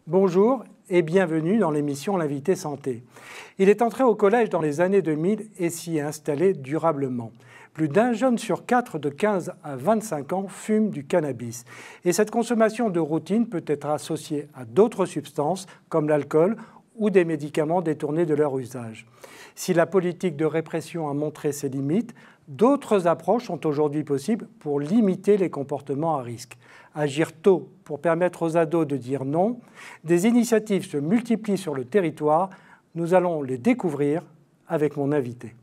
Bonjour et bienvenue dans l'émission L'invité santé. Il est entré au collège dans les années 2000 et s'y est installé durablement. Plus d'un jeune sur 4 de 15 à 25 ans fume du cannabis. Et cette consommation de routine peut être associée à d'autres substances comme l'alcool ou des médicaments détournés de leur usage. Si la politique de répression a montré ses limites, d'autres approches sont aujourd'hui possibles pour limiter les comportements à risque. Agir tôt pour permettre aux ados de dire non. Des initiatives se multiplient sur le territoire. Nous allons les découvrir avec mon invité.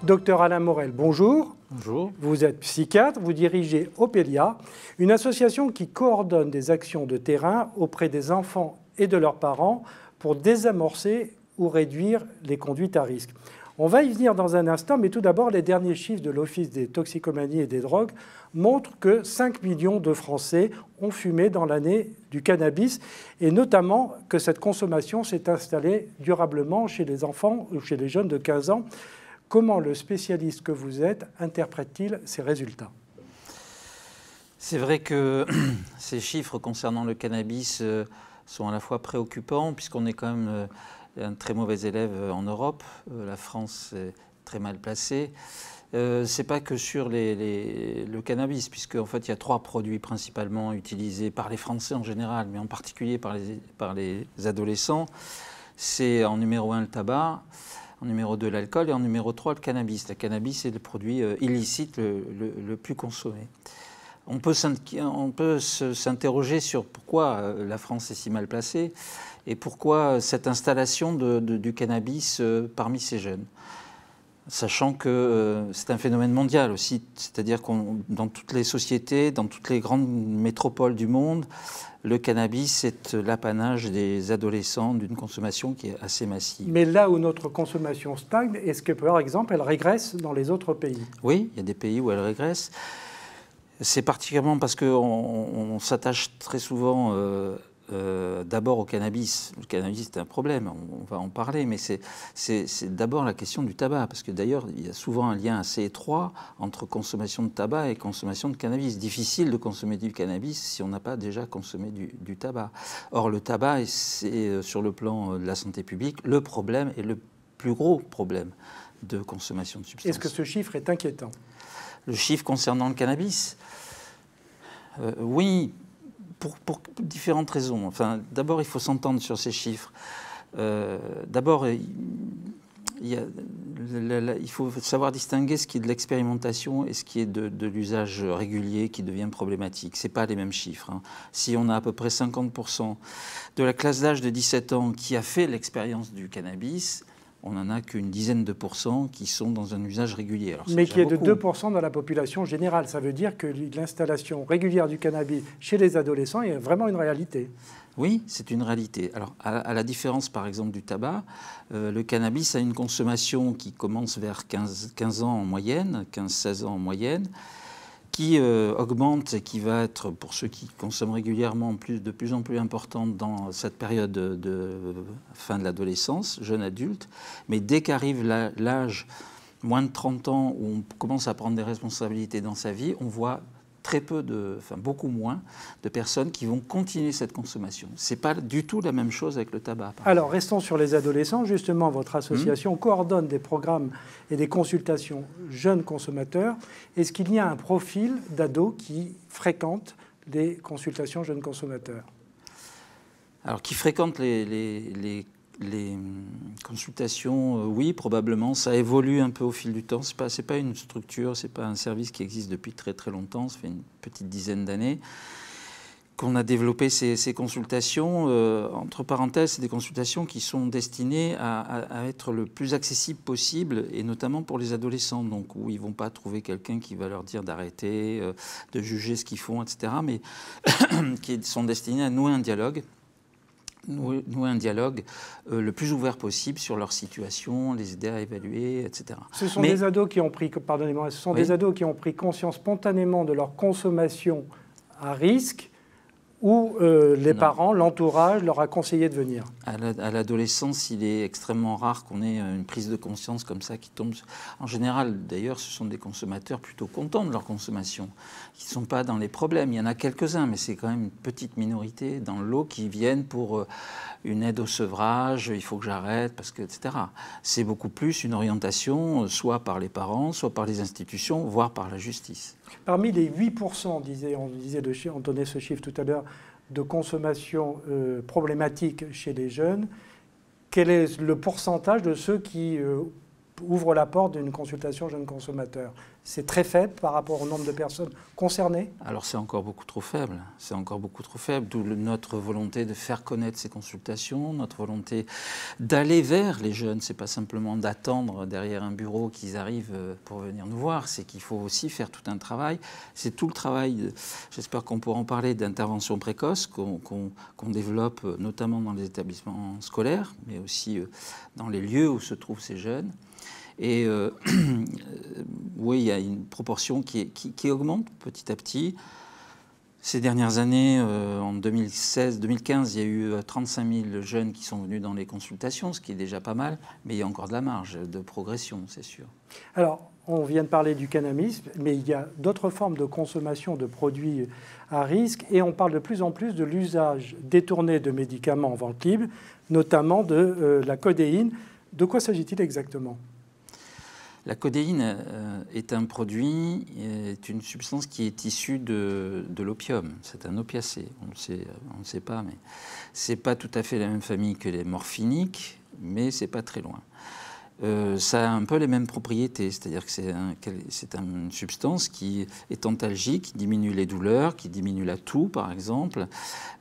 Docteur Alain Morel, bonjour. Bonjour. Vous êtes psychiatre, vous dirigez Opélia, une association qui coordonne des actions de terrain auprès des enfants et de leurs parents pour désamorcer ou réduire les conduites à risque. On va y venir dans un instant, mais tout d'abord, les derniers chiffres de l'Office des toxicomanies et des drogues montrent que 5 millions de Français ont fumé dans l'année du cannabis, et notamment que cette consommation s'est installée durablement chez les enfants ou chez les jeunes de 15 ans. Comment le spécialiste que vous êtes interprète-t-il ces résultats? C'est vrai que ces chiffres concernant le cannabis sont à la fois préoccupants, puisqu'on est quand même un très mauvais élève en Europe. La France est très mal placée. C'est pas que sur le cannabis, puisque en fait il y a 3 produits principalement utilisés par les Français en général, mais en particulier par les adolescents. C'est en numéro 1 le tabac, en numéro 2 l'alcool et en numéro 3 le cannabis. Le cannabis est le produit illicite le plus consommé. On peut s'interroger sur pourquoi la France est si mal placée et pourquoi cette installation du cannabis parmi ces jeunes. Sachant que c'est un phénomène mondial aussi, c'est-à-dire que dans toutes les sociétés, dans toutes les grandes métropoles du monde, le cannabis est l'apanage des adolescents d'une consommation qui est assez massive. Mais là où notre consommation stagne, est-ce que par exemple elle régresse dans les autres pays? Oui, il y a des pays où elle régresse. C'est particulièrement parce qu'on s'attache très souvent d'abord au cannabis. Le cannabis, c'est un problème, on va en parler, mais c'est d'abord la question du tabac, parce que d'ailleurs, il y a souvent un lien assez étroit entre consommation de tabac et consommation de cannabis. Difficile de consommer du cannabis si on n'a pas déjà consommé du tabac. Or, le tabac, c'est sur le plan de la santé publique, le problème et le plus gros problème de consommation de substances. Est-ce que ce chiffre est inquiétant? Le chiffre concernant le cannabis, oui, pour différentes raisons. Enfin, d'abord, il faut s'entendre sur ces chiffres. D'abord, il faut savoir distinguer ce qui est de l'expérimentation et ce qui est de l'usage régulier qui devient problématique. Ce n'est pas les mêmes chiffres. Si on a à peu près 50% de la classe d'âge de 17 ans qui a fait l'expérience du cannabis, on n'en a qu'une dizaine de pourcents qui sont dans un usage régulier. Alors, mais qui est de 2% dans la population générale. Ça veut dire que l'installation régulière du cannabis chez les adolescents est vraiment une réalité. Oui, c'est une réalité. Alors, à la différence, par exemple, du tabac, le cannabis a une consommation qui commence vers 15 ans en moyenne, 15-16 ans en moyenne, qui augmente et qui va être, pour ceux qui consomment régulièrement, de plus en plus importante dans cette période de fin de l'adolescence, jeune adulte. Mais dès qu'arrive l'âge moins de 30 ans où on commence à prendre des responsabilités dans sa vie, on voit très peu beaucoup moins de personnes qui vont continuer cette consommation. Ce n'est pas du tout la même chose avec le tabac. Alors, restons sur les adolescents. Justement, votre association coordonne des programmes et des consultations jeunes consommateurs. Est-ce qu'il y a un profil d'ados qui fréquentent des consultations jeunes consommateurs? Alors, qui fréquentent les consultations, oui, probablement. Ça évolue un peu au fil du temps. C'est pas une structure, c'est pas un service qui existe depuis très très longtemps. Ça fait une petite dizaine d'années qu'on a développé ces consultations. Entre parenthèses, c'est des consultations qui sont destinées à être le plus accessible possible, et notamment pour les adolescents, donc où ils ne vont pas trouver quelqu'un qui va leur dire d'arrêter, de juger ce qu'ils font, etc., mais qui sont destinés à nouer un dialogue. Nouer un dialogue le plus ouvert possible sur leur situation, les aider à évaluer, etc. Ce sont des ados qui ont pris, pardonnez-moi, ce sont des ados qui ont pris conscience spontanément de leur consommation à risque, ou les parents, l'entourage leur a conseillé de venir? À l'adolescence, il est extrêmement rare qu'on ait une prise de conscience comme ça qui tombe. En général, d'ailleurs, ce sont des consommateurs plutôt contents de leur consommation, qui ne sont pas dans les problèmes. Il y en a quelques-uns, mais c'est quand même une petite minorité dans le lot qui viennent pour une aide au sevrage, il faut que j'arrête, parce que, etc. C'est beaucoup plus une orientation, soit par les parents, soit par les institutions, voire par la justice. Parmi les 8%, on donnait ce chiffre tout à l'heure, de consommation problématique chez les jeunes, quel est le pourcentage de ceux qui ouvrent la porte d'une consultation jeune consommateur? C'est très faible par rapport au nombre de personnes concernées? Alors c'est encore beaucoup trop faible, d'où notre volonté de faire connaître ces consultations, notre volonté d'aller vers les jeunes. C'est pas simplement d'attendre derrière un bureau qu'ils arrivent pour venir nous voir, c'est qu'il faut aussi faire tout un travail. C'est tout le travail, j'espère qu'on pourra en parler, d'intervention précoce qu'on développe notamment dans les établissements scolaires, mais aussi dans les lieux où se trouvent ces jeunes. Et oui, il y a une proportion qui augmente petit à petit. Ces dernières années, en 2016-2015, il y a eu 35 000 jeunes qui sont venus dans les consultations, ce qui est déjà pas mal, mais il y a encore de la marge de progression, c'est sûr. Alors, on vient de parler du cannabis, mais il y a d'autres formes de consommation de produits à risque, et on parle de plus en plus de l'usage détourné de médicaments en vente libre, notamment de la codéine. De quoi s'agit-il exactement ? La codéine est un produit, est une substance qui est issue de l'opium. C'est un opiacé, on ne sait pas, mais ce n'est pas tout à fait la même famille que les morphiniques, mais ce n'est pas très loin. Ça a un peu les mêmes propriétés, c'est-à-dire que c'est une substance qui est antalgique, qui diminue les douleurs, qui diminue la toux par exemple,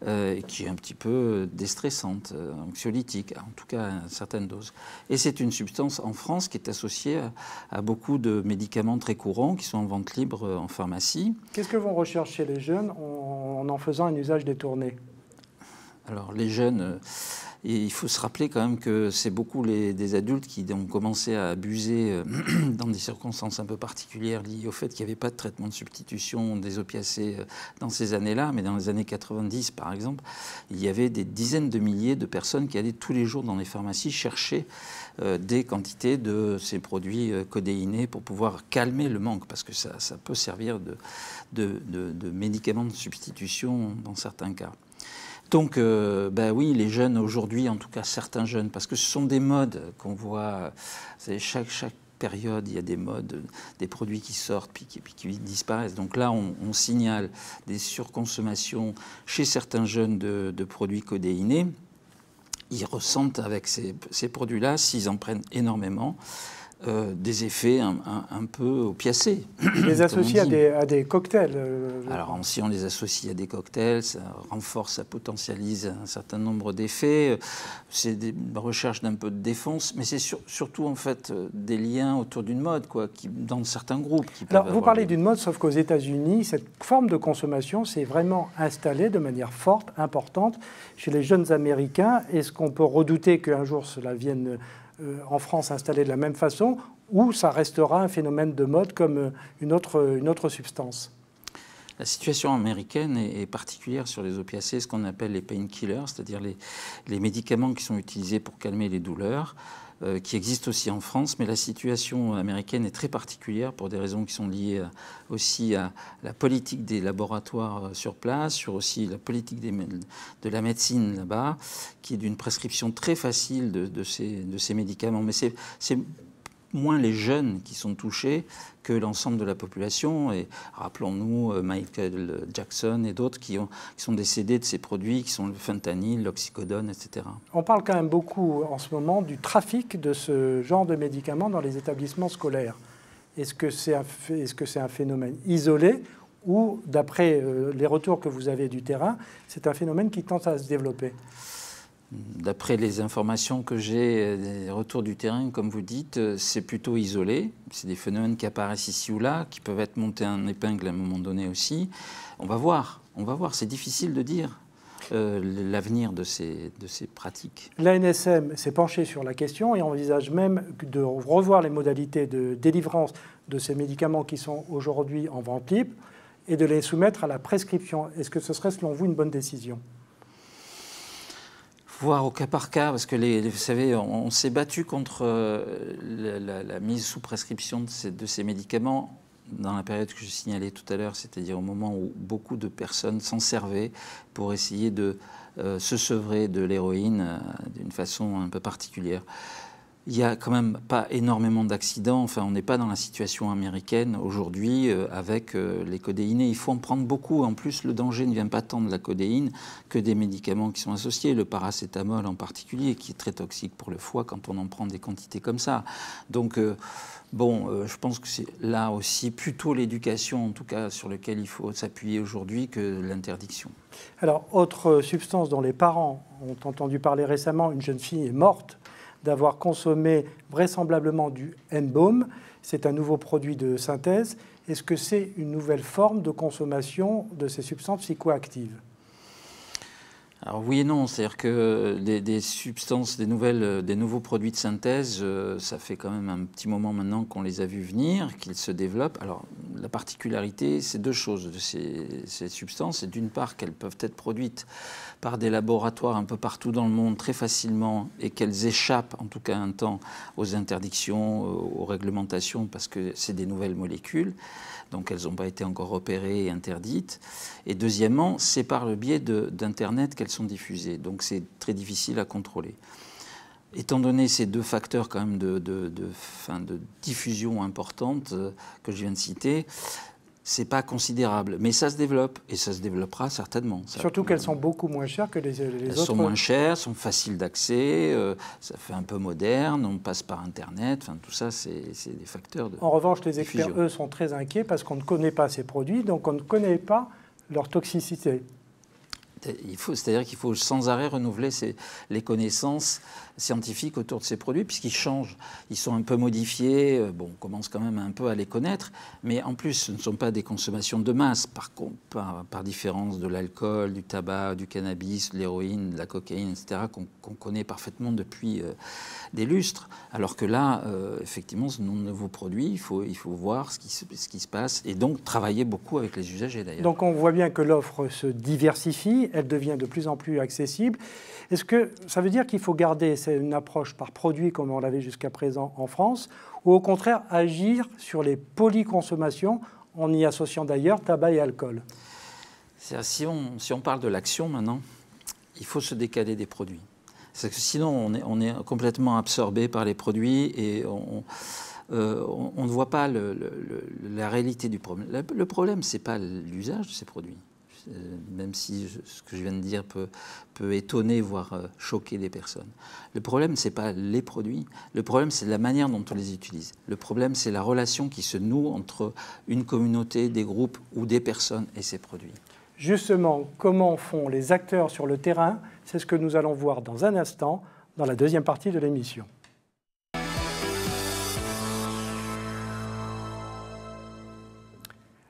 et qui est un petit peu déstressante, anxiolytique, en tout cas à certaines doses. Et c'est une substance en France qui est associée à beaucoup de médicaments très courants qui sont en vente libre en pharmacie. Qu'est-ce que vont rechercher les jeunes en faisant un usage détourné ? Alors les jeunes... Et il faut se rappeler quand même que c'est beaucoup des adultes qui ont commencé à abuser dans des circonstances un peu particulières liées au fait qu'il n'y avait pas de traitement de substitution des opiacés dans ces années-là. Mais dans les années 90, par exemple, il y avait des dizaines de milliers de personnes qui allaient tous les jours dans les pharmacies chercher des quantités de ces produits codéinés pour pouvoir calmer le manque, parce que ça peut servir de médicament de substitution dans certains cas. Donc, oui, les jeunes aujourd'hui, en tout cas certains jeunes, parce que ce sont des modes qu'on voit, chaque période, il y a des modes, des produits qui sortent puis qui disparaissent. Donc là, on signale des surconsommations chez certains jeunes de produits codéinés. Ils ressentent avec ces produits-là, s'ils en prennent énormément, des effets un peu opiacés. Les associer à des cocktails Alors, si on les associe à des cocktails, ça renforce, ça potentialise un certain nombre d'effets. C'est des recherches d'un peu de défense, mais c'est surtout en fait des liens autour d'une mode, quoi, dans certains groupes. Alors, vous parlez d'une mode, sauf qu'aux États-Unis, cette forme de consommation s'est vraiment installée de manière forte, importante, chez les jeunes Américains. Est-ce qu'on peut redouter qu'un jour cela vienne en France installé de la même façon, ou ça restera un phénomène de mode comme une autre substance? La situation américaine est particulière sur les opiacés, ce qu'on appelle les painkillers, c'est-à-dire les médicaments qui sont utilisés pour calmer les douleurs, qui existent aussi en France, mais la situation américaine est très particulière pour des raisons qui sont liées aussi à la politique des laboratoires sur place, sur aussi la politique de la médecine là-bas, qui est d'une prescription très facile de ces médicaments. Mais c'est moins les jeunes qui sont touchés que l'ensemble de la population. Et rappelons-nous Michael Jackson et d'autres qui sont décédés de ces produits, qui sont le fentanyl, l'oxycodone, etc. On parle quand même beaucoup en ce moment du trafic de ce genre de médicaments dans les établissements scolaires. Est-ce que c'est un phénomène isolé ou, d'après les retours que vous avez du terrain, c'est un phénomène qui tend à se développer ? D'après les informations que j'ai, des retours du terrain, comme vous dites, c'est plutôt isolé. C'est des phénomènes qui apparaissent ici ou là, qui peuvent être montés en épingle à un moment donné aussi. On va voir. C'est difficile de dire l'avenir de ces pratiques. L'ANSM s'est penchée sur la question et envisage même de revoir les modalités de délivrance de ces médicaments qui sont aujourd'hui en vente libre et de les soumettre à la prescription. Est-ce que ce serait selon vous une bonne décision ? Voir au cas par cas, parce que vous savez, on s'est battu contre la mise sous prescription de ces médicaments dans la période que je signalais tout à l'heure, c'est-à-dire au moment où beaucoup de personnes s'en servaient pour essayer de se sevrer de l'héroïne d'une façon un peu particulière. Il n'y a quand même pas énormément d'accidents. Enfin, on n'est pas dans la situation américaine aujourd'hui avec les codéinés. Il faut en prendre beaucoup. En plus, le danger ne vient pas tant de la codéine que des médicaments qui sont associés. Le paracétamol en particulier, qui est très toxique pour le foie quand on en prend des quantités comme ça. Donc, je pense que c'est là aussi plutôt l'éducation, en tout cas, sur laquelle il faut s'appuyer aujourd'hui que l'interdiction. Alors, autre substance dont les parents ont entendu parler récemment, une jeune fille est morte d'avoir consommé vraisemblablement du N-Baum. C'est un nouveau produit de synthèse. Est-ce que c'est une nouvelle forme de consommation de ces substances psychoactives ? Alors oui et non, c'est-à-dire que des substances, des nouveaux produits de synthèse, ça fait quand même un petit moment maintenant qu'on les a vus venir, qu'ils se développent. Alors la particularité, c'est deux choses de ces substances. C'est d'une part qu'elles peuvent être produites par des laboratoires un peu partout dans le monde très facilement et qu'elles échappent en tout cas un temps aux interdictions, aux réglementations parce que c'est des nouvelles molécules. Donc elles n'ont pas été encore repérées et interdites. Et deuxièmement, c'est par le biais d'Internet qu'elles sont diffusées. Donc c'est très difficile à contrôler. Étant donné ces deux facteurs quand même de diffusion importante que je viens de citer, c'est pas considérable, mais ça se développe et ça se développera certainement. Surtout qu'elles sont beaucoup moins chères que les autres. Elles sont moins chères, sont faciles d'accès, ça fait un peu moderne, on passe par Internet, enfin tout ça c'est des facteurs de. En revanche, les experts, diffusion. eux, sont très inquiets parce qu'on ne connaît pas ces produits, donc on ne connaît pas leur toxicité. C'est-à-dire qu'il faut sans arrêt renouveler les connaissances scientifiques autour de ces produits, puisqu'ils changent. Ils sont un peu modifiés, on commence quand même un peu à les connaître, mais en plus, ce ne sont pas des consommations de masse, par différence de l'alcool, du tabac, du cannabis, de l'héroïne, de la cocaïne, etc., qu'on connaît parfaitement depuis des lustres. Alors que là, effectivement, ce nouveau produit, il faut voir ce qui se passe, et donc travailler beaucoup avec les usagers d'ailleurs. Donc on voit bien que l'offre se diversifie, elle devient de plus en plus accessible. Est-ce que ça veut dire qu'il faut garder une approche par produit comme on l'avait jusqu'à présent en France, ou au contraire agir sur les polyconsommations en y associant d'ailleurs tabac et alcool ? Si on parle de l'action maintenant, il faut se décaler des produits. Parce que sinon on est complètement absorbé par les produits et on ne voit pas la réalité du problème. Le problème, ce n'est pas l'usage de ces produits. Même si ce que je viens de dire peut étonner, voire choquer des personnes. Le problème, ce n'est pas les produits. Le problème, c'est la manière dont on les utilise. Le problème, c'est la relation qui se noue entre une communauté, des groupes ou des personnes et ces produits. Justement, comment font les acteurs sur le terrain? C'est ce que nous allons voir dans un instant, dans la deuxième partie de l'émission.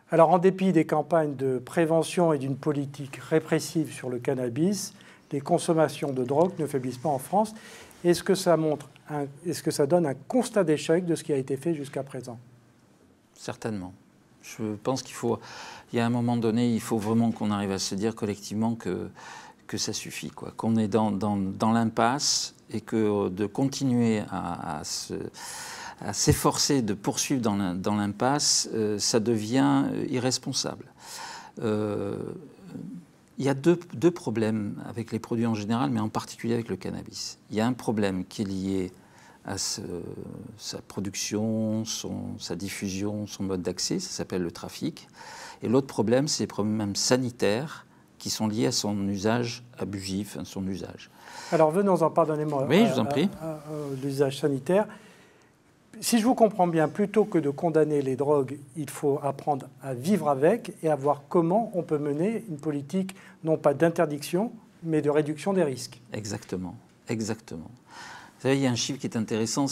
Alors, en dépit des campagnes de prévention et d'une politique répressive sur le cannabis, les consommations de drogue ne faiblissent pas en France. Est-ce que ça donne un constat d'échec de ce qui a été fait jusqu'à présent? Certainement. Je pense qu'il y a un moment donné, il faut vraiment qu'on arrive à se dire collectivement que ça suffit, quoi. Qu'on est dans l'impasse et que de continuer à s'efforcer de poursuivre dans l'impasse, ça devient irresponsable. Il y a deux problèmes avec les produits en général, mais en particulier avec le cannabis. Il y a un problème qui est lié à sa production, sa diffusion, son mode d'accès, ça s'appelle le trafic. Et l'autre problème, c'est les problèmes sanitaires qui sont liés à son usage abusif, à son usage. Alors venons-en, pardonnez-moi, oui, je vous en prie. L'usage sanitaire. Si je vous comprends bien, plutôt que de condamner les drogues, il faut apprendre à vivre avec et à voir comment on peut mener une politique, non pas d'interdiction, mais de réduction des risques. Exactement, exactement. Vous savez, il y a un chiffre qui est intéressant,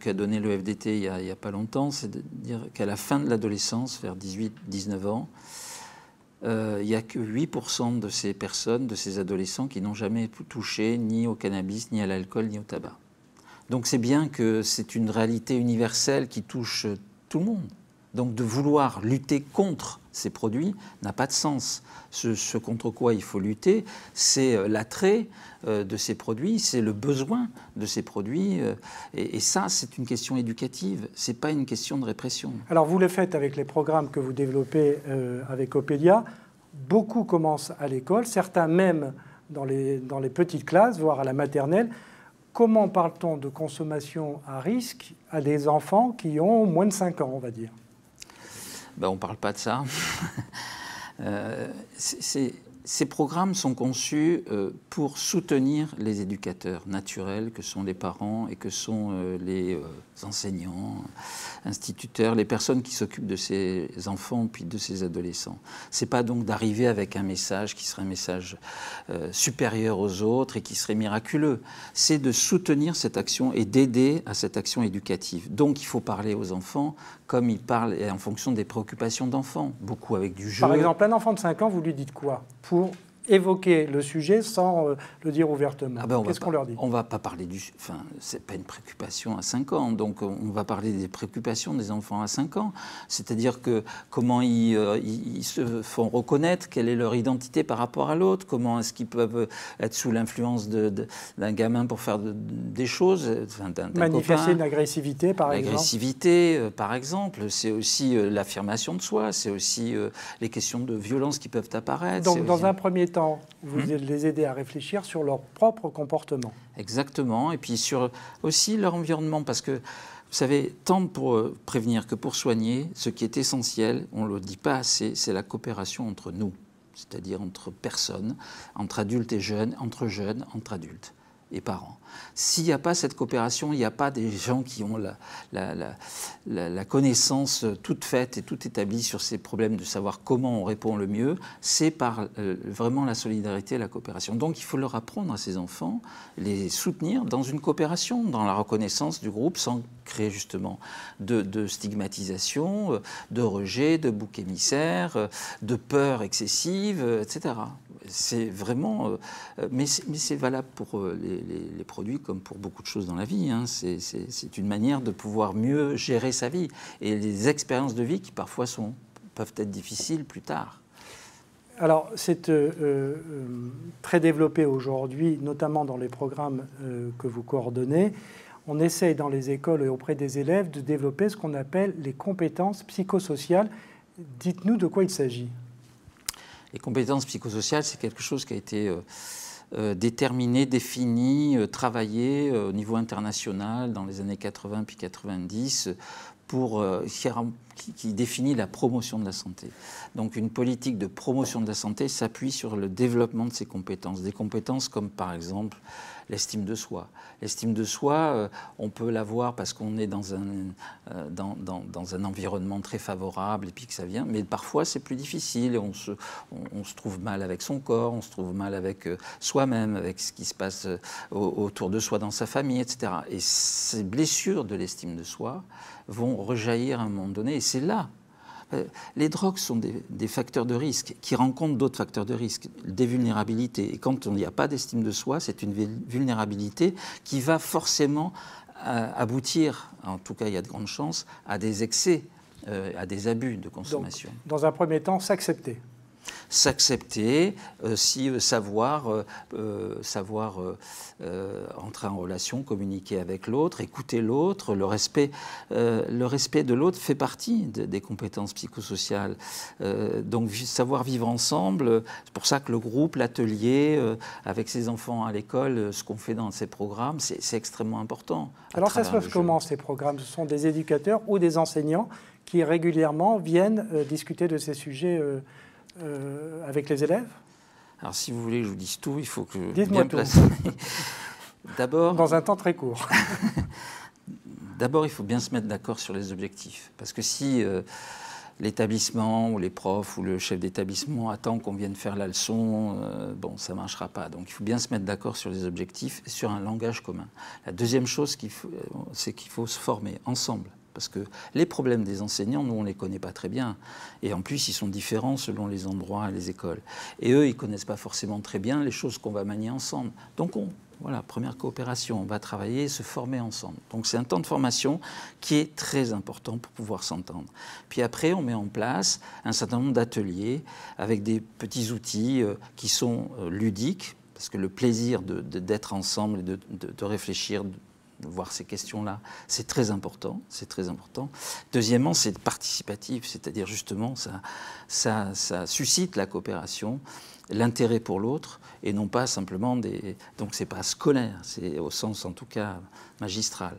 qu'a donné le FDT il n'y a pas longtemps, c'est de dire qu'à la fin de l'adolescence, vers 18-19 ans, il n'y a que 8% de ces personnes, de ces adolescents, qui n'ont jamais touché ni au cannabis, ni à l'alcool, ni au tabac. Donc c'est bien que c'est une réalité universelle qui touche tout le monde. Donc de vouloir lutter contre ces produits n'a pas de sens. Ce contre quoi il faut lutter, c'est l'attrait de ces produits, c'est le besoin de ces produits. Et ça, c'est une question éducative, ce n'est pas une question de répression. Alors vous le faites avec les programmes que vous développez avec Opélia. Beaucoup commencent à l'école, certains même dans les petites classes, voire à la maternelle. Comment parle-t-on de consommation à risque à des enfants qui ont moins de 5 ans, on va dire? On ne parle pas de ça. Ces programmes sont conçus pour soutenir les éducateurs naturels que sont les parents et que sont les enseignants, instituteurs, les personnes qui s'occupent de ces enfants puis de ces adolescents. Ce n'est pas donc d'arriver avec un message qui serait un message supérieur aux autres et qui serait miraculeux. C'est de soutenir cette action et d'aider à cette action éducative. Donc il faut parler aux enfants comme ils parlent et en fonction des préoccupations d'enfants, beaucoup avec du jeu. Par exemple, un enfant de 5 ans, vous lui dites quoi pour évoquer le sujet sans le dire ouvertement? Qu'est-ce qu'on leur dit? On ne va pas parler du... Enfin, ce n'est pas une préoccupation à 5 ans, donc on va parler des préoccupations des enfants à 5 ans. C'est-à-dire que comment ils se font reconnaître, quelle est leur identité par rapport à l'autre, comment est-ce qu'ils peuvent être sous l'influence d'un gamin pour faire des choses, d'un manifester une agressivité, par exemple. L'agressivité, par exemple, c'est aussi l'affirmation de soi, c'est aussi les questions de violence qui peuvent apparaître. Donc, dans un premier temps, vous les aidez à réfléchir sur leur propre comportement. Exactement, et puis sur aussi leur environnement, parce que, vous savez, tant pour prévenir que pour soigner, ce qui est essentiel, on ne le dit pas assez, c'est la coopération entre nous, c'est-à-dire entre personnes, entre adultes et jeunes, entre adultes et parents. S'il n'y a pas cette coopération, il n'y a pas des gens qui ont la connaissance toute faite et toute établie sur ces problèmes de savoir comment on répond le mieux, c'est par vraiment la solidarité et la coopération. Donc il faut leur apprendre à ces enfants, les soutenir dans une coopération, dans la reconnaissance du groupe, sans créer justement de stigmatisation, de rejet, de bouc émissaire, de peur excessive, etc. C'est vraiment... mais c'est valable pour les produits comme pour beaucoup de choses dans la vie. Hein. C'est une manière de pouvoir mieux gérer sa vie. Et les expériences de vie qui parfois peuvent être difficiles plus tard. Alors, c'est très développé aujourd'hui, notamment dans les programmes que vous coordonnez. On essaye dans les écoles et auprès des élèves de développer ce qu'on appelle les compétences psychosociales. Dites-nous de quoi il s'agit. Les compétences psychosociales, c'est quelque chose qui a été déterminé, défini, travaillé au niveau international dans les années 80 puis 90 qui définit la promotion de la santé. Donc une politique de promotion de la santé s'appuie sur le développement de ces compétences. Des compétences comme par exemple l'estime de soi. L'estime de soi, on peut l'avoir parce qu'on est dans un environnement très favorable et puis que ça vient, mais parfois c'est plus difficile et on se trouve mal avec son corps, on se trouve mal avec soi-même, avec ce qui se passe autour de soi dans sa famille, etc. Et ces blessures de l'estime de soi vont rejaillir à un moment donné et c'est là. Les drogues sont des facteurs de risque qui rencontrent d'autres facteurs de risque, des vulnérabilités. Et quand il n'y a pas d'estime de soi, c'est une vulnérabilité qui va forcément aboutir, en tout cas il y a de grandes chances, à des excès, à des abus de consommation. Donc, dans un premier temps, s'accepter. S'accepter, savoir entrer en relation, communiquer avec l'autre, écouter l'autre. Le respect de l'autre fait partie des compétences psychosociales. Donc savoir vivre ensemble, c'est pour ça que le groupe, l'atelier, avec ses enfants à l'école, ce qu'on fait dans ces programmes, c'est extrêmement important. Alors ça se passe comment ces programmes? Ce sont des éducateurs ou des enseignants qui régulièrement viennent discuter de ces sujets avec les élèves? Alors, si vous voulez que je vous dise tout, il faut que je bien place. D'abord, dans un temps très court. D'abord, il faut bien se mettre d'accord sur les objectifs. Parce que si l'établissement ou les profs ou le chef d'établissement attend qu'on vienne faire la leçon, ça ne marchera pas. Donc, il faut bien se mettre d'accord sur les objectifs et sur un langage commun. La deuxième chose, c'est qu'il faut se former ensemble. Parce que les problèmes des enseignants, nous, on ne les connaît pas très bien. Et en plus, ils sont différents selon les endroits et les écoles. Et eux, ils ne connaissent pas forcément très bien les choses qu'on va manier ensemble. Donc, Voilà, première coopération, on va travailler, se former ensemble. Donc c'est un temps de formation qui est très important pour pouvoir s'entendre. Puis après, on met en place un certain nombre d'ateliers avec des petits outils qui sont ludiques, parce que le plaisir d'être ensemble et de réfléchir, de voir ces questions-là, c'est très important, c'est très important. Deuxièmement, c'est participatif, c'est-à-dire justement, ça suscite la coopération, l'intérêt pour l'autre, et non pas simplement donc c'est pas scolaire, c'est au sens en tout cas magistral.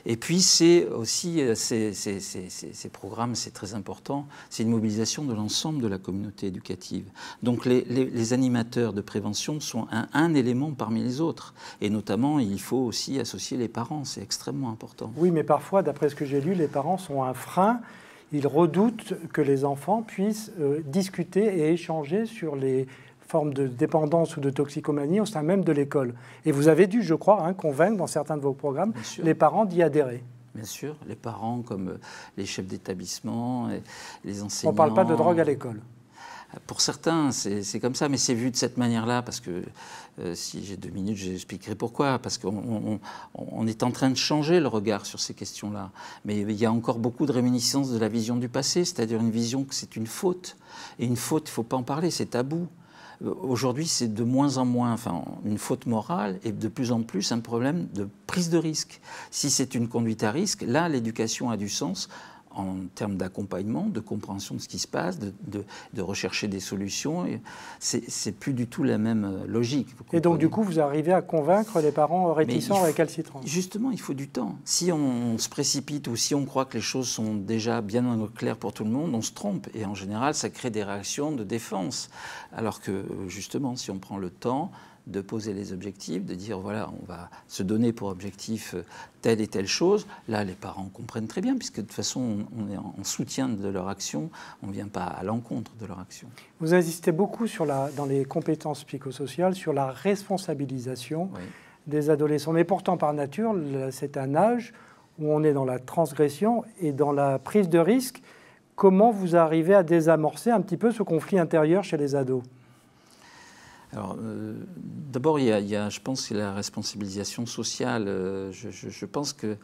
Et puis c'est aussi, ces programmes, c'est très important, c'est une mobilisation de l'ensemble de la communauté éducative. Donc les animateurs de prévention sont un élément parmi les autres. Et notamment, il faut aussi associer les parents, c'est extrêmement important. Oui, mais parfois, d'après ce que j'ai lu, les parents sont un frein. Ils redoutent que les enfants puissent discuter et échanger sur les formes de dépendance ou de toxicomanie au sein même de l'école. Et vous avez dû, je crois, convaincre dans certains de vos programmes les parents d'y adhérer. Bien sûr, les parents comme les chefs d'établissement, les enseignants. On ne parle pas de drogue à l'école. Pour certains, c'est comme ça, mais c'est vu de cette manière-là, parce que si j'ai 2 minutes, j'expliquerai pourquoi. Parce qu'on est en train de changer le regard sur ces questions-là. Mais il y a encore beaucoup de réminiscences de la vision du passé, c'est-à-dire une vision que c'est une faute. Et une faute, il ne faut pas en parler, c'est tabou. Aujourd'hui, c'est de moins en moins une faute morale et de plus en plus un problème de prise de risque. Si c'est une conduite à risque, là, l'éducation a du sens en termes d'accompagnement, de compréhension de ce qui se passe, de rechercher des solutions. C'est plus du tout la même logique. Et donc, du coup, vous arrivez à convaincre les parents réticents et récalcitrants? Justement, il faut du temps. Si on se précipite ou si on croit que les choses sont déjà bien claires pour tout le monde, on se trompe. Et en général, ça crée des réactions de défense. Alors que, justement, si on prend le temps de poser les objectifs, de dire voilà, on va se donner pour objectif telle et telle chose. Là, les parents comprennent très bien, puisque de toute façon, on est en soutien de leur action, on ne vient pas à l'encontre de leur action. Vous insistez beaucoup dans les compétences psychosociales sur la responsabilisation des adolescents. Mais pourtant, par nature, c'est un âge où on est dans la transgression et dans la prise de risque. Comment vous arrivez à désamorcer un petit peu ce conflit intérieur chez les ados ? Alors, d'abord, je pense que la responsabilisation sociale. Je pense que,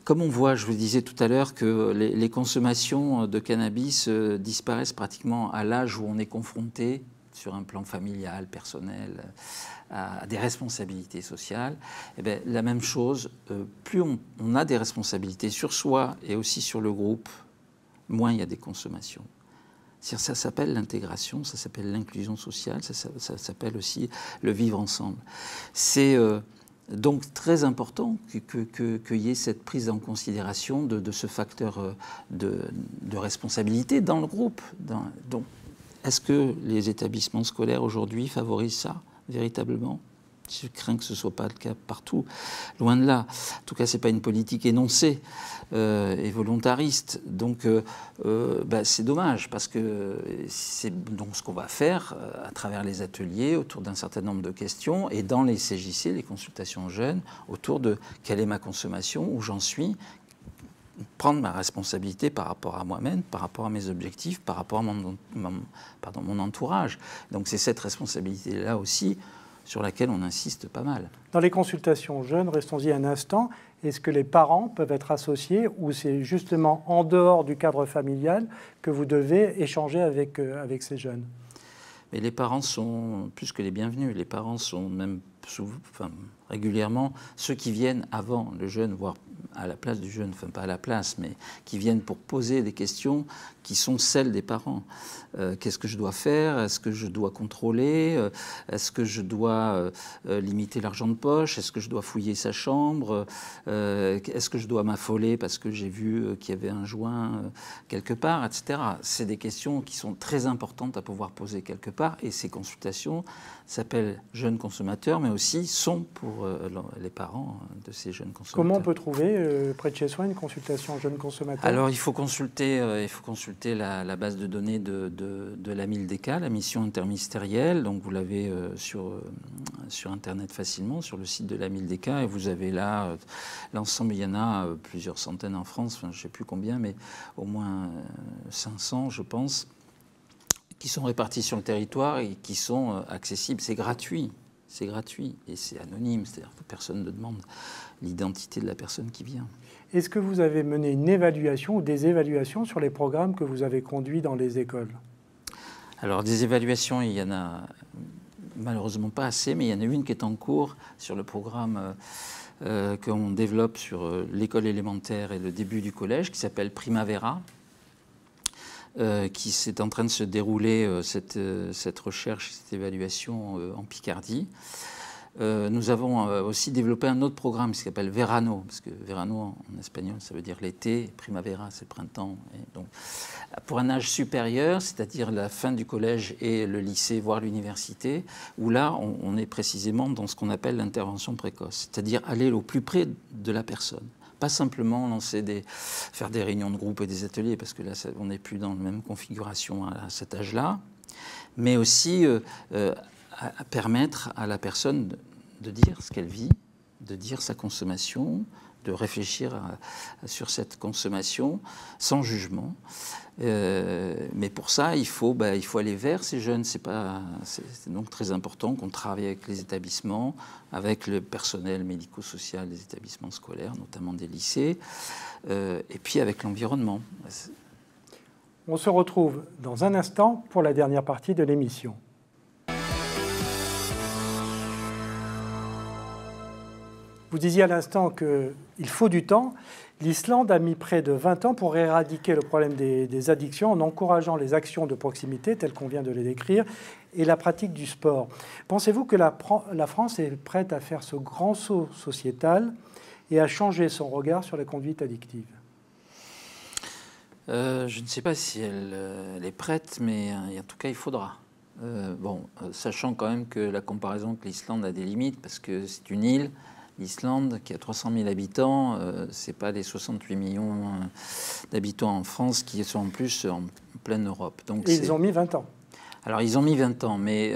comme on voit, je vous disais tout à l'heure, que les consommations de cannabis disparaissent pratiquement à l'âge où on est confronté, sur un plan familial, personnel, à des responsabilités sociales. Eh bien, la même chose, plus on a des responsabilités sur soi et aussi sur le groupe, moins il y a des consommations. Ça s'appelle l'intégration, ça s'appelle l'inclusion sociale, ça s'appelle aussi le vivre ensemble. C'est donc très important qu'il y ait cette prise en considération de ce facteur de responsabilité dans le groupe. Donc, est-ce que les établissements scolaires aujourd'hui favorisent ça véritablement ? Je crains que ce ne soit pas le cas partout, loin de là. En tout cas, ce n'est pas une politique énoncée et volontariste. Donc, c'est dommage, parce que c'est donc ce qu'on va faire à travers les ateliers, autour d'un certain nombre de questions, et dans les CJC, les consultations jeunes, autour de quelle est ma consommation, où j'en suis, prendre ma responsabilité par rapport à moi-même, par rapport à mes objectifs, par rapport à mon entourage. Donc, c'est cette responsabilité-là aussi sur laquelle on insiste pas mal. Dans les consultations jeunes, restons-y un instant, est-ce que les parents peuvent être associés ou c'est justement en dehors du cadre familial que vous devez échanger avec ces jeunes ? Mais les parents sont plus que les bienvenus. Les parents sont même régulièrement ceux qui viennent avant le jeune, voire à la place du jeune, enfin pas à la place, mais qui viennent pour poser des questions qui sont celles des parents. Qu'est-ce que je dois faire? Est-ce que je dois contrôler? Est-ce que je dois limiter l'argent de poche? Est-ce que je dois fouiller sa chambre? Est-ce que je dois m'affoler parce que j'ai vu qu'il y avait un joint quelque part, etc. C'est des questions qui sont très importantes à pouvoir poser quelque part, et ces consultations s'appellent jeunes consommateurs, mais aussi sont pour les parents de ces jeunes consommateurs. Comment on peut trouver près de chez soi une consultation jeunes consommateurs? Alors il faut consulter la base de données de la MILDK, la mission interministérielle. Donc vous l'avez sur Internet facilement, sur le site de la MILDK, et vous avez là l'ensemble. Il y en a plusieurs centaines en France, enfin, je ne sais plus combien, mais au moins 500, je pense, qui sont répartis sur le territoire et qui sont accessibles. C'est gratuit. c'est gratuit et c'est anonyme, c'est-à-dire que personne ne demande l'identité de la personne qui vient. Est-ce que vous avez mené une évaluation ou des évaluations sur les programmes que vous avez conduits dans les écoles? Alors des évaluations, il y en a malheureusement pas assez, mais il y en a une qui est en cours sur le programme qu'on développe sur l'école élémentaire et le début du collège, qui s'appelle Primavera, qui est en train de se dérouler, cette recherche, cette évaluation en Picardie. Nous avons aussi développé un autre programme qui s'appelle Verano, parce que Verano en espagnol ça veut dire l'été, Primavera c'est le printemps. Et donc, pour un âge supérieur, c'est-à-dire la fin du collège et le lycée, voire l'université, où là on est précisément dans ce qu'on appelle l'intervention précoce, c'est-à-dire aller au plus près de la personne. Pas simplement faire des réunions de groupe et des ateliers, parce que là on n'est plus dans la même configuration à cet âge-là, mais aussi à permettre à la personne de dire ce qu'elle vit, de dire sa consommation, de réfléchir sur cette consommation sans jugement. Mais pour ça, il faut aller vers ces jeunes. C'est donc très important qu'on travaille avec les établissements, avec le personnel médico-social des établissements scolaires, notamment des lycées, et puis avec l'environnement. On se retrouve dans un instant pour la dernière partie de l'émission. Vous disiez à l'instant qu'il faut du temps. L'Islande a mis près de 20 ans pour éradiquer le problème des addictions en encourageant les actions de proximité, telles qu'on vient de les décrire, et la pratique du sport. Pensez-vous que la France est prête à faire ce grand saut sociétal et à changer son regard sur les conduites addictives? Je ne sais pas si elle est prête, mais en tout cas, il faudra. Sachant quand même que la comparaison avec l'Islande a des limites, parce que c'est une île. L'Islande, qui a 300 000 habitants, ce n'est pas les 68 millions d'habitants en France qui sont en plus en pleine Europe. Donc et ils ont mis 20 ans. Alors, ils ont mis 20 ans, mais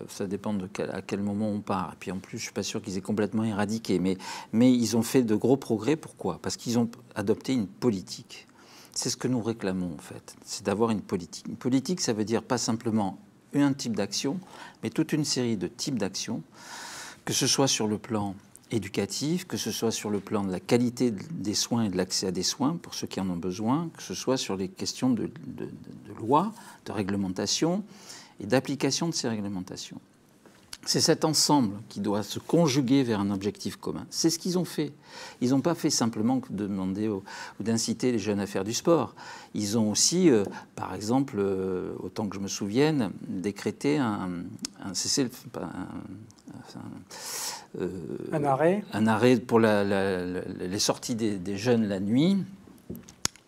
ça dépend à quel moment on part. Et puis, en plus, je ne suis pas sûr qu'ils aient complètement éradiqué. Mais ils ont fait de gros progrès. Pourquoi? Parce qu'ils ont adopté une politique. C'est ce que nous réclamons, en fait. C'est d'avoir une politique. Une politique, ça veut dire pas simplement un type d'action, mais toute une série de types d'actions, que ce soit sur le plan éducatif, que ce soit sur le plan de la qualité des soins et de l'accès à des soins pour ceux qui en ont besoin, que ce soit sur les questions de loi, de réglementation et d'application de ces réglementations. C'est cet ensemble qui doit se conjuguer vers un objectif commun. C'est ce qu'ils ont fait. Ils n'ont pas fait simplement de demander ou d'inciter les jeunes à faire du sport. Ils ont aussi, par exemple, autant que je me souvienne, décrété un arrêt pour les sorties des jeunes la nuit.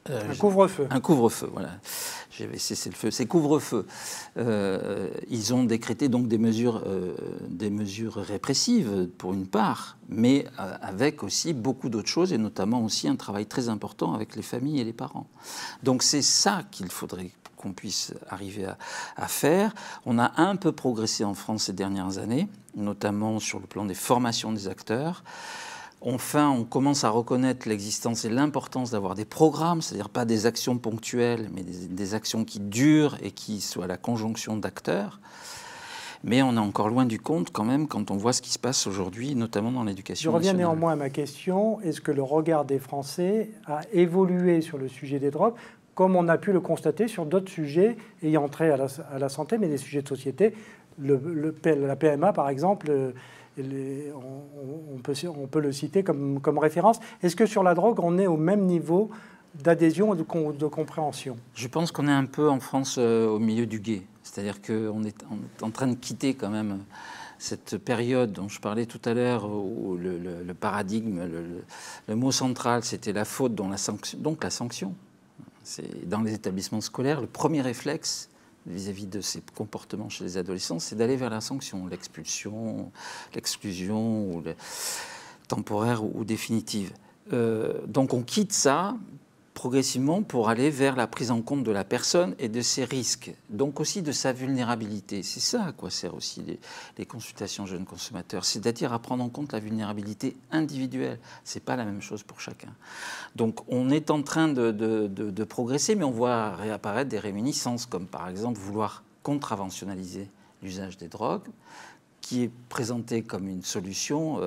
Un couvre-feu. Un couvre-feu, voilà. J'avais cessé le feu. C'est couvre-feu. Ils ont décrété donc des mesures répressives pour une part, mais avec aussi beaucoup d'autres choses, et notamment aussi un travail très important avec les familles et les parents. Donc c'est ça qu'il faudrait qu'on puisse arriver à faire. On a un peu progressé en France ces dernières années, notamment sur le plan des formations des acteurs. Enfin, on commence à reconnaître l'existence et l'importance d'avoir des programmes, c'est-à-dire pas des actions ponctuelles, mais des actions qui durent et qui soient la conjonction d'acteurs. Mais on est encore loin du compte quand même quand on voit ce qui se passe aujourd'hui, notamment dans l'éducation nationale. Je reviens néanmoins à ma question. Est-ce que le regard des Français a évolué sur le sujet des drogues, comme on a pu le constater sur d'autres sujets ayant trait à la santé, mais des sujets de société, la PMA par exemple, on peut le citer comme référence. Est-ce que sur la drogue, on est au même niveau d'adhésion et de compréhension? Je pense qu'on est un peu en France au milieu du gué. C'est-à-dire qu'on est en train de quitter quand même cette période dont je parlais tout à l'heure, où le paradigme, le mot central, c'était la faute, donc la sanction. C'est dans les établissements scolaires, le premier réflexe vis-à-vis de ces comportements chez les adolescents, c'est d'aller vers la sanction, l'expulsion, l'exclusion, ou temporaire ou définitive. Donc on quitte ça progressivement pour aller vers la prise en compte de la personne et de ses risques, donc aussi de sa vulnérabilité. C'est ça à quoi servent aussi les consultations jeunes consommateurs, c'est-à-dire à prendre en compte la vulnérabilité individuelle. Ce n'est pas la même chose pour chacun. Donc on est en train de progresser, mais on voit réapparaître des réminiscences, comme par exemple vouloir contraventionnaliser l'usage des drogues, qui est présenté comme une solution,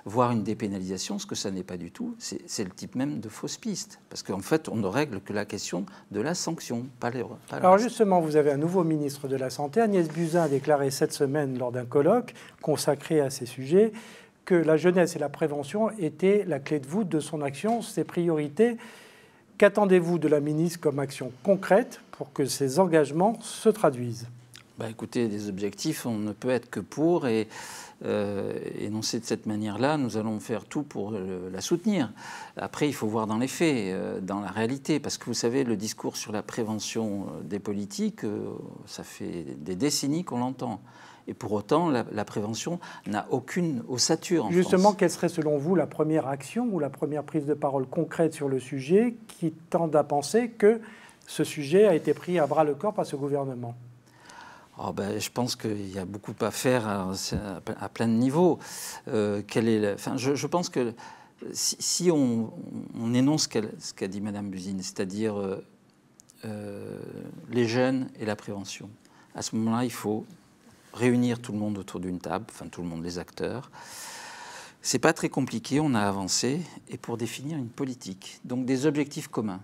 voire une dépénalisation, ce que ça n'est pas du tout. C'est le type même de fausse piste. Parce qu'en fait, on ne règle que la question de la sanction, pas le reste. Alors justement, vous avez un nouveau ministre de la Santé. Agnès Buzyn a déclaré cette semaine lors d'un colloque consacré à ces sujets que la jeunesse et la prévention étaient la clé de voûte de son action, ses priorités. Qu'attendez-vous de la ministre comme action concrète pour que ces engagements se traduisent ? Écoutez, des objectifs, on ne peut être que pour, et énoncés de cette manière-là, nous allons faire tout pour la soutenir. Après, il faut voir dans les faits, dans la réalité, parce que vous savez, le discours sur la prévention des politiques, ça fait des décennies qu'on l'entend. Et pour autant, la prévention n'a aucune ossature en France. Justement, quelle serait selon vous la première action ou la première prise de parole concrète sur le sujet qui tende à penser que ce sujet a été pris à bras-le-corps par ce gouvernement ? Je pense qu'il y a beaucoup à faire à plein de niveaux. Je pense que si on énonce ce qu'a dit Mme Buzyn, c'est-à-dire les jeunes et la prévention, à ce moment-là, il faut réunir tout le monde autour d'une table, enfin tout le monde, les acteurs. C'est pas très compliqué, on a avancé, et pour définir une politique, donc des objectifs communs.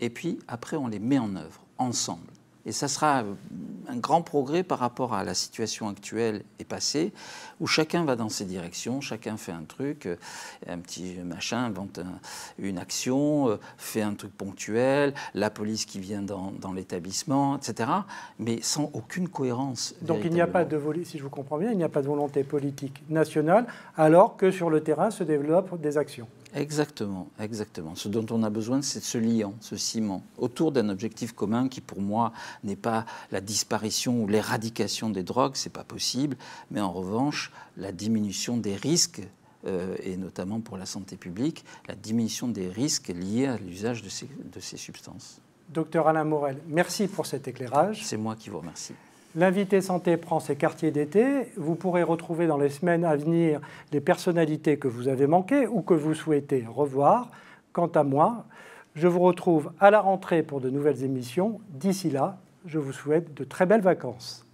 Et puis après, on les met en œuvre, ensemble. Et ça sera un grand progrès par rapport à la situation actuelle et passée, où chacun va dans ses directions, chacun fait un truc, un petit machin invente une action, fait un truc ponctuel, la police qui vient dans l'établissement, etc., mais sans aucune cohérence. Donc il n'y a pas de volonté, si je vous comprends bien, il n'y a pas de volonté politique nationale, alors que sur le terrain se développent des actions. Exactement, exactement. Ce dont on a besoin, c'est ce liant, ce ciment, autour d'un objectif commun qui, pour moi, n'est pas la disparition ou l'éradication des drogues, c'est pas possible, mais en revanche, la diminution des risques, et notamment pour la santé publique, la diminution des risques liés à l'usage de ces substances. Docteur Alain Morel, merci pour cet éclairage. C'est moi qui vous remercie. L'invité santé prend ses quartiers d'été. Vous pourrez retrouver dans les semaines à venir les personnalités que vous avez manquées ou que vous souhaitez revoir. Quant à moi, je vous retrouve à la rentrée pour de nouvelles émissions. D'ici là, je vous souhaite de très belles vacances.